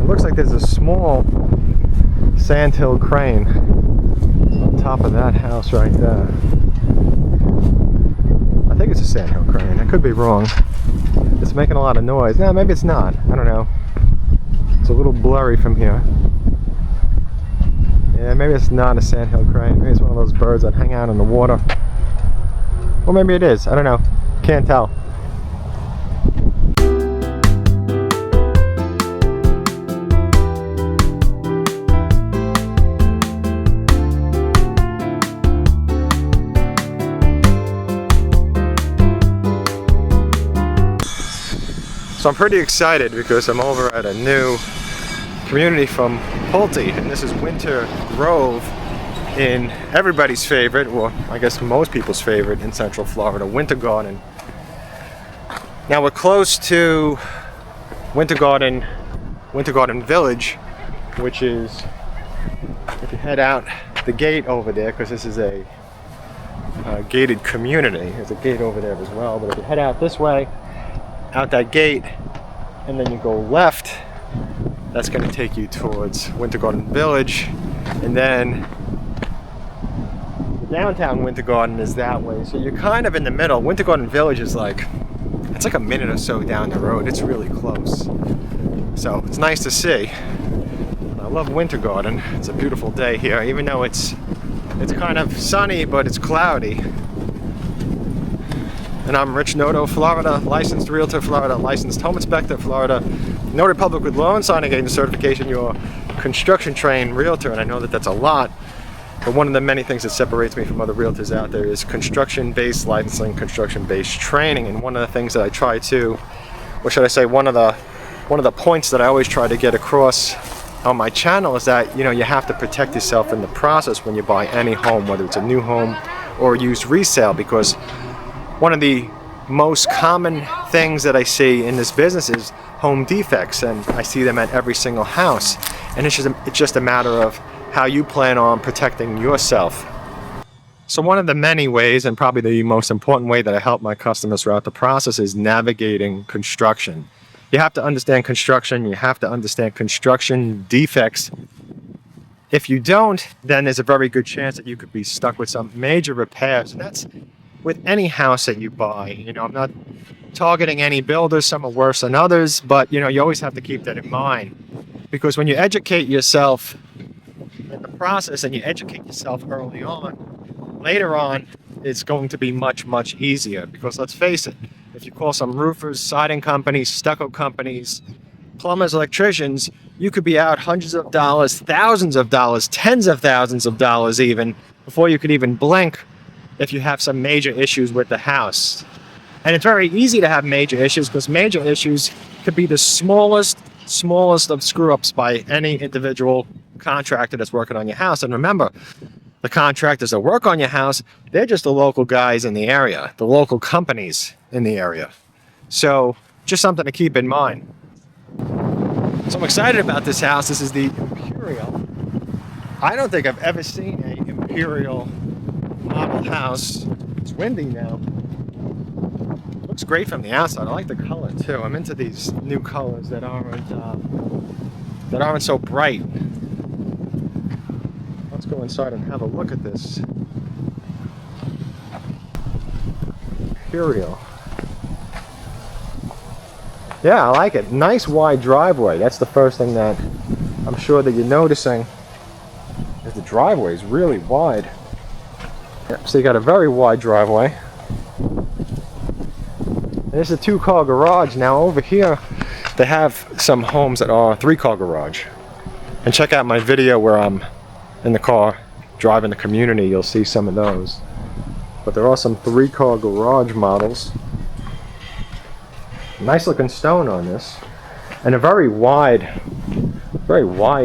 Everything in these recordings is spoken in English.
It looks like there's a small sandhill crane on top of that house right there. I think it's a sandhill crane. I could be wrong. It's making a lot of noise. No, maybe it's not. I don't know. It's a little blurry from here. Yeah, maybe it's not a sandhill crane. Maybe it's one of those birds that hang out in the water. Or maybe it is. I don't know. Can't tell. So I'm pretty excited because I'm over at a new community from Pulte, and this is Winter Grove, in everybody's favorite, or I guess most people's favorite in Central Florida, Winter Garden. Now we're close to Winter Garden Village, which is, if you head out the gate over there, because this is a gated community, there's a gate over there as well, but if you head out this way, out that gate, and then you go left, that's going to take you towards Winter Garden Village, and then the downtown Winter Garden is that way, so you're kind of in the middle. Winter Garden Village is it's like a minute or so down the road. It's really close, so it's nice to see. I love Winter Garden. It's a beautiful day here, even though it's kind of sunny, but it's cloudy. And I'm Rich Noto, Florida, licensed realtor, Florida, licensed home inspector, Florida, Notary Public with loan signing agent certification, your construction trained realtor, and I know that that's a lot, but one of the many things that separates me from other realtors out there is construction-based licensing, construction-based training. And one of the things that I try to, or should I say, one of the points that I always try to get across on my channel is that, you have to protect yourself in the process when you buy any home, whether it's a new home or used resale, because one of the most common things that I see in this business is home defects, and I see them at every single house. And it's just a matter of how you plan on protecting yourself. So one of the many ways, and probably the most important way that I help my customers throughout the process, is navigating construction. You have to understand construction. You have to understand construction defects. If you don't, then there's a very good chance that you could be stuck with some major repairs. And that's with any house that you buy. I'm not targeting any builders. Some are worse than others, but you always have to keep that in mind, because when you educate yourself in the process and you educate yourself early on, later on it's going to be much, much easier. Because let's face it, if you call some roofers, siding companies, stucco companies, plumbers, electricians, you could be out hundreds of dollars, thousands of dollars, tens of thousands of dollars even, before you could even blink if you have some major issues with the house. And it's very easy to have major issues, because major issues could be the smallest of screw-ups by any individual contractor that's working on your house. And remember, the contractors that work on your house, they're just the local guys in the area, the local companies in the area. So just something to keep in mind. So I'm excited about this house. This is the Imperial. I don't think I've ever seen an Imperial Model house. It's windy now. Looks great from the outside. I like the color too. I'm into these new colors that aren't so bright. Let's go inside and have a look at this Imperial. Yeah, I like it. Nice wide driveway. That's the first thing that I'm sure that you're noticing, is the driveway is really wide. Yep, so you got a very wide driveway. There's a 2-car garage. Now over here they have some homes that are 3-car garage. And check out my video where I'm in the car driving the community. You'll see some of those. But there are some 3-car garage models. Nice looking stone on this. And a very wide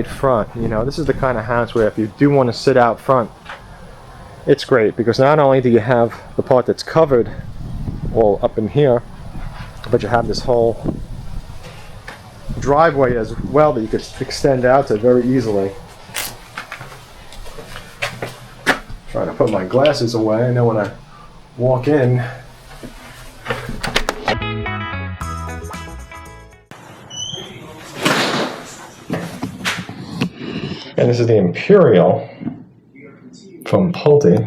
front. This is the kind of house where if you do want to sit out front, it's great, because not only do you have the part that's covered all up in here, but you have this whole driveway as well that you could extend out to very easily. Trying to put my glasses away. I know when I walk in. And this is the Imperial from Pulte.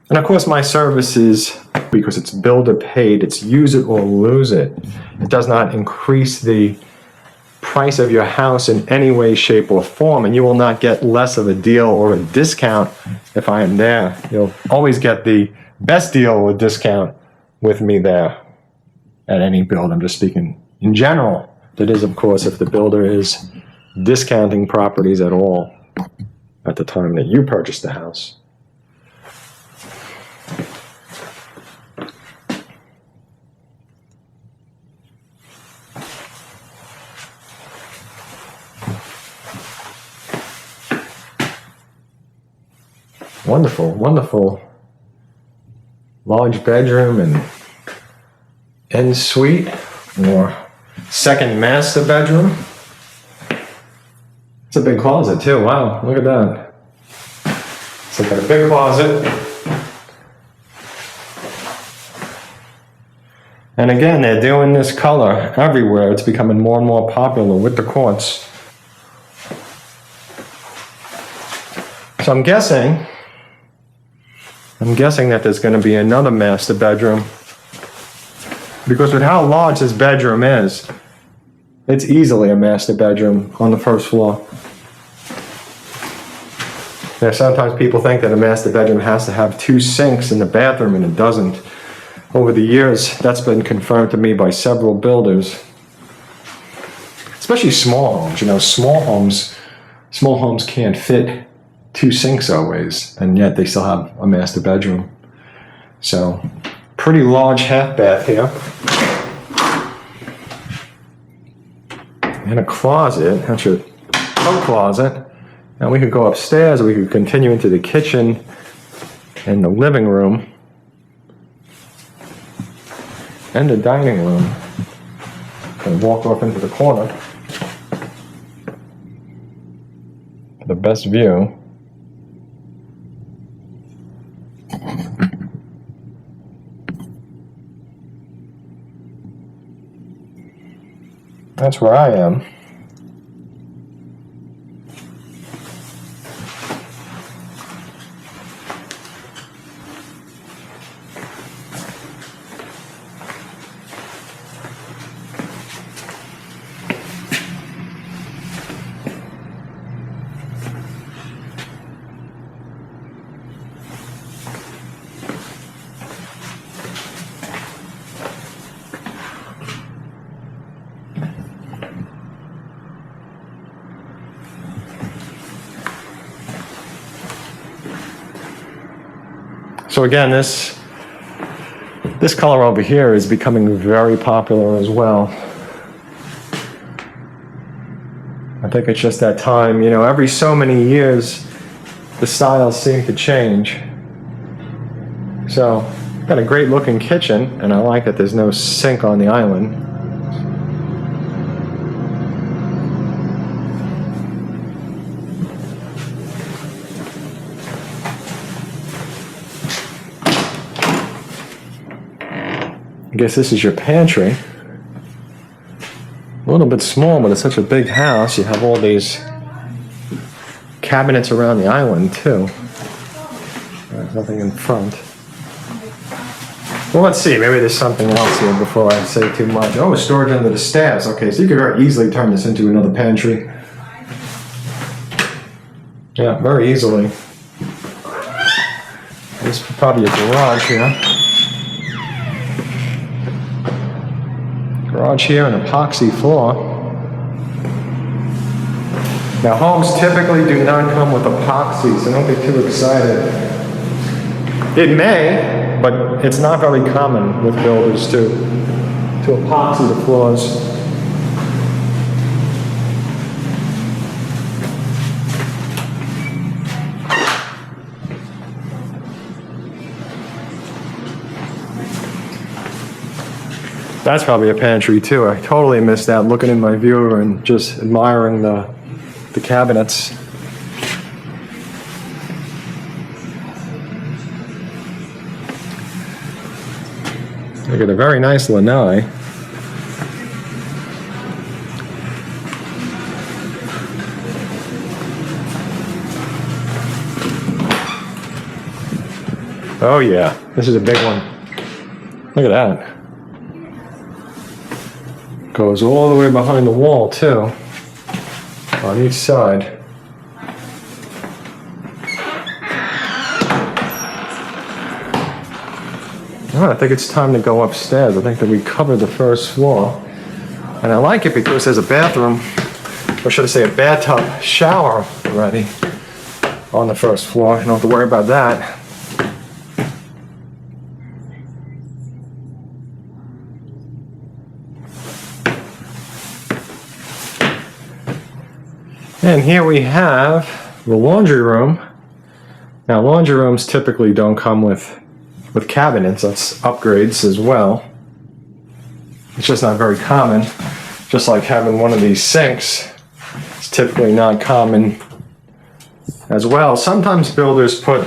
And of course my service is, because it's builder paid, it's use it or lose it. It does not increase the price of your house in any way, shape, or form, and you will not get less of a deal or a discount if I am there. You'll always get the best deal or discount with me there at any build. I'm just speaking in general. That is, of course, if the builder is discounting properties at all at the time that you purchase the house. Wonderful, wonderful large bedroom and en-suite or second master bedroom. It's a big closet too. Wow, look at that. So got a big closet. And again, they're doing this color everywhere. It's becoming more and more popular with the quartz. So I'm guessing that there's going to be another master bedroom, because with how large this bedroom is, it's easily a master bedroom on the first floor. Now, sometimes people think that a master bedroom has to have 2 sinks in the bathroom, and it doesn't. Over the years, that's been confirmed to me by several builders, especially small homes. You know, small homes can't fit 2 sinks always, and yet they still have a master bedroom. So, pretty large half bath here. And a closet, that's your coat closet. And we could go upstairs, or we could continue into the kitchen and the living room and the dining room. And walk off into the corner for the best view. That's where I am. So again, this color over here is becoming very popular as well. I think it's just that time, you know, every so many years, the styles seem to change. So, got a great looking kitchen, and I like that there's no sink on the island. I guess this is your pantry. A little bit small, but it's such a big house. You have all these cabinets around the island too. There's nothing in front. Well, let's see. Maybe there's something else here before I say too much. Oh, storage under the stairs. Okay, so you could very easily turn this into another pantry. Yeah, very easily. This is probably a garage here. Garage here, an epoxy floor. Now, homes typically do not come with epoxy, so don't be too excited. It may, but it's not very common with builders to epoxy the floors. That's probably a pantry too. I totally missed out looking in my viewer and just admiring the cabinets. They got a very nice lanai. Oh yeah, this is a big one. Look at that. Goes all the way behind the wall too, on each side. I think it's time to go upstairs. I think that we covered the first floor. And I like it because there's a bathroom, or should I say a bathtub shower already on the first floor. You don't have to worry about that. And here we have the laundry room. Now laundry rooms typically don't come with cabinets. That's upgrades as well. It's just not very common. Just like having one of these sinks, it's typically not common as well. Sometimes builders put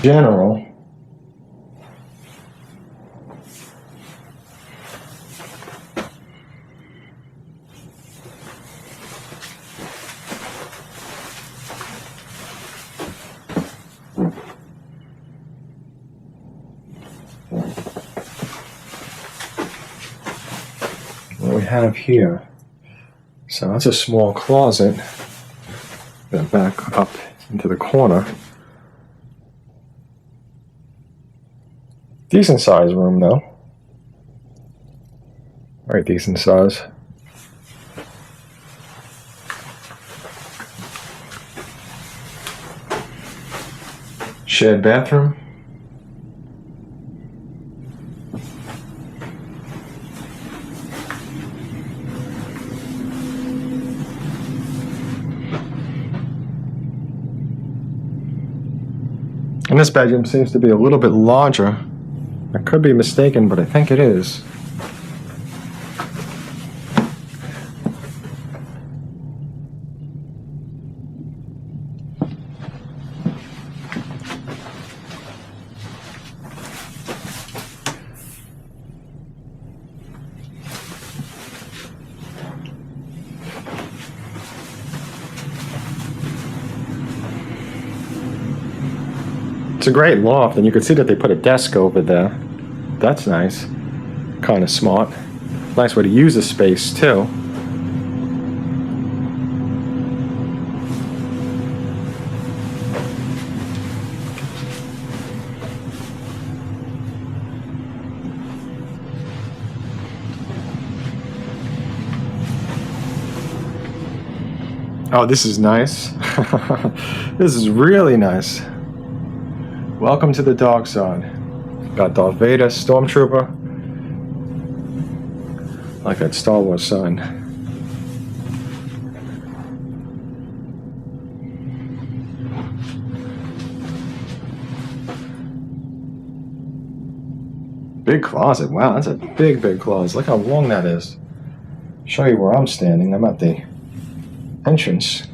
general. What we have here. So that's a small closet. Then back up into the corner. Decent size room though. Very decent size. Shared bathroom. And this bedroom seems to be a little bit larger. I could be mistaken, but I think it is. It's a great loft, and you can see that they put a desk over there. That's nice. Kind of smart. Nice way to use the space, too. Oh, this is nice. This is really nice. Welcome to the dark side. Got Darth Vader, Stormtrooper. Like that Star Wars sign. Big closet. Wow, that's a big, big closet. Look how long that is. Show you where I'm standing. I'm at the entrance.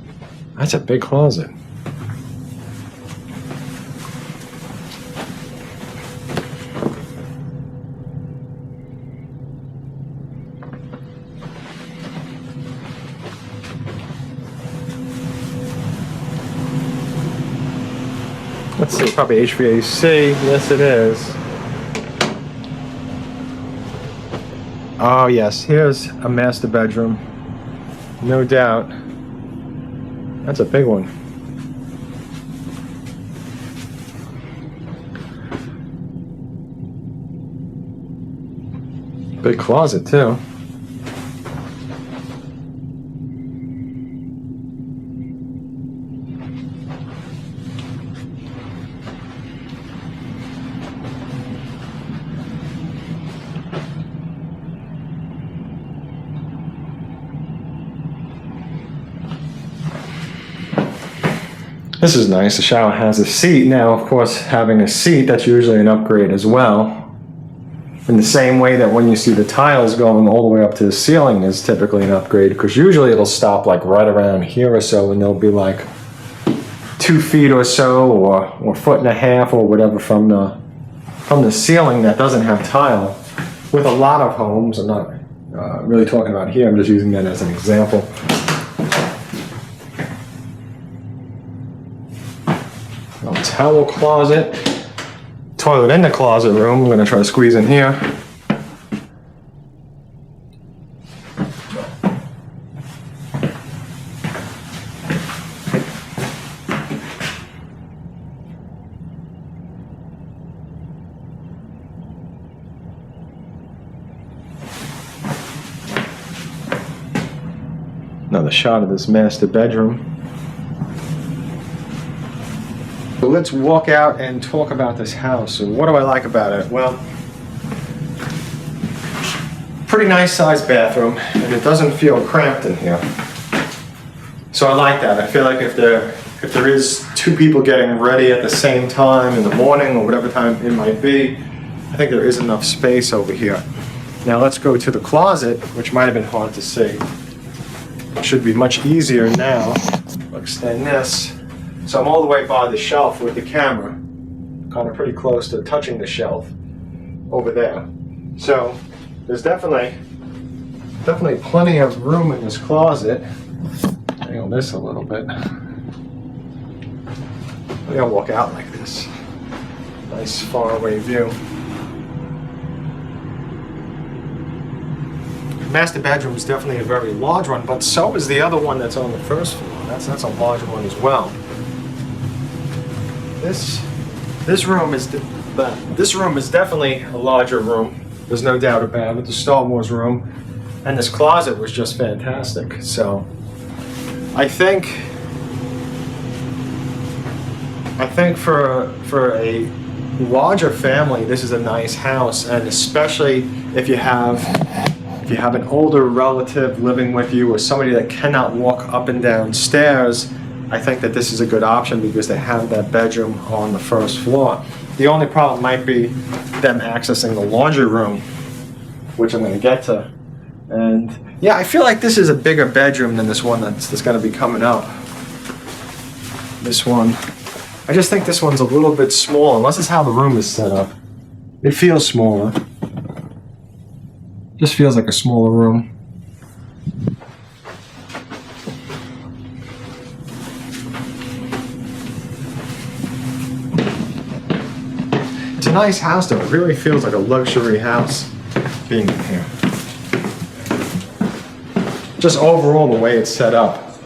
That's a big closet. Let's see, probably HVAC. Yes, it is. Oh, yes. Here's a master bedroom. No doubt. That's a big one. Big closet, too. This is nice. The shower has a seat. Now, of course, having a seat, that's usually an upgrade as well. In the same way that when you see the tiles going all the way up to the ceiling is typically an upgrade, because usually it'll stop like right around here or so, and there'll be like 2 feet or so, or 1.5 feet or whatever from the ceiling that doesn't have tile. With a lot of homes, I'm not really talking about here, I'm just using that as an example. Towel closet, toilet in the closet room. I'm going to try to squeeze in here. Another shot of this master bedroom. So let's walk out and talk about this house. So what do I like about it? Well, pretty nice sized bathroom, and it doesn't feel cramped in here. So I like that. I feel like if there is two people getting ready at the same time in the morning or whatever time it might be, I think there is enough space over here. Now let's go to the closet, which might have been hard to see. It should be much easier now. I'll extend this. So I'm all the way by the shelf with the camera, kind of pretty close to touching the shelf over there. So there's definitely plenty of room in this closet. Angle this a little bit. Maybe I'll walk out like this. Nice far away view. Master bedroom is definitely a very large one, but so is the other one that's on the first floor. That's a large one as well. This room is definitely a larger room. There's no doubt about it. The Star Wars room, and this closet was just fantastic. So I think for a larger family, this is a nice house, and especially if you have an older relative living with you or somebody that cannot walk up and down stairs, I think that this is a good option because they have that bedroom on the first floor. The only problem might be them accessing the laundry room, which I'm going to get to. And yeah, I feel like this is a bigger bedroom than this one that's going to be coming up. This one, I just think this one's a little bit small, unless it's how the room is set up. It feels smaller. Just feels like a smaller room. It's a nice house though. It really feels like a luxury house being in here. Just overall the way it's set up.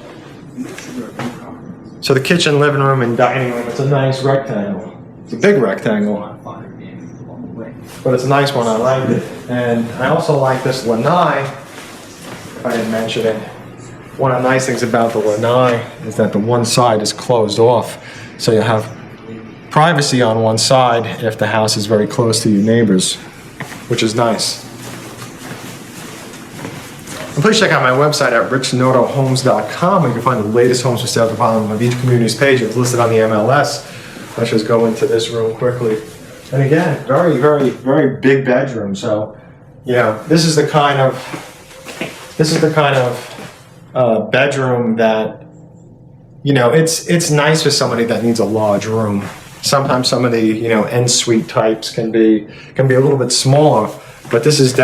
So the kitchen, living room, and dining room, it's a nice rectangle. It's a big rectangle. But it's a nice one, I like it. And I also like this lanai, if I didn't mention it. One of the nice things about the lanai is that the one side is closed off. So you have privacy on one side if the house is very close to your neighbors, which is nice. And please check out my website at richnotohomes.com. You can find the latest homes for sale at the bottom of each community's page. It's listed on the MLS. Let's just go into this room quickly. And again, very, very, very big bedroom. So, you know, this is the kind of bedroom that, you know, it's nice for somebody that needs a large room. Sometimes some of the, you know, en-suite types can be a little bit smaller, but this is